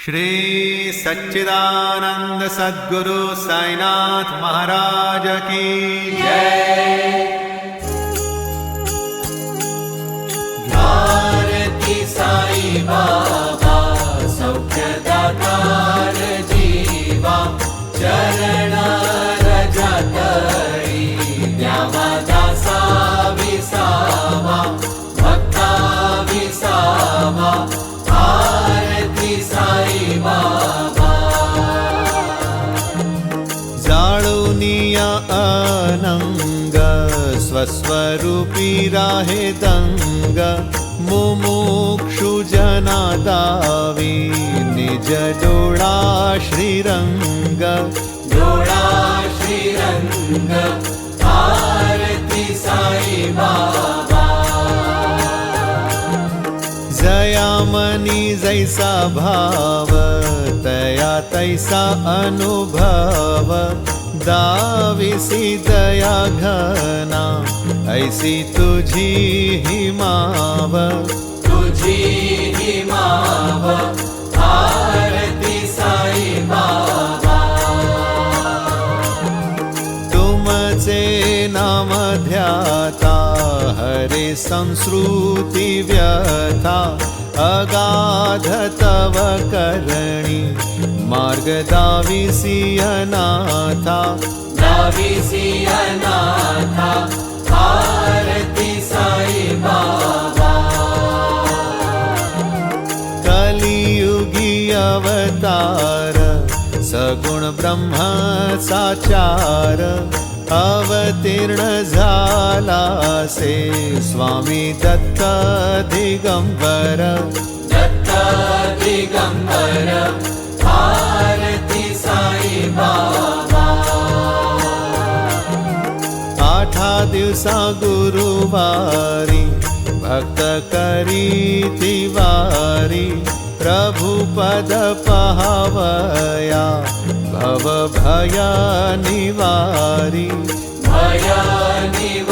श्री सच्चिदानंद सद्गुरु साईनाथ महाराज की जय। भारती साई बाबा सौख्यदातार जीवा चरण रजतळी द्यावा दासा विसावा भक्ता विसावा भारती साई बाबा। जाळुनिया अनंग स्वस्वरूपी राहे दंग मुमुक्षु जना दावी निज डोळा श्रीरंग डोळा श्रीरंग भारती साई बाबा। जयामनी जैसा भाव तया तैसा अनुभव दाविसी दया घना ऐसी तुझी ही माव तुझी ही माव भारती साई बाबा। तुमचे नाम ध्याता हरे संस्कृती व्यथा अगाध तव करणी मार्ग दाविसी अनाथा दाविसी अनाथा भारती साई बाबा। कलियुगी अवतार सगुण ब्रह्म साचार अवतीर्ण झाला से स्वामी दत्त दिगंबर दत्त दिगंबर भारती साई बाबा। आठा दिवसा गुरुवारी भक्त करी तिवारी प्रभु पद पहावया भव भय निवारी भय निवारी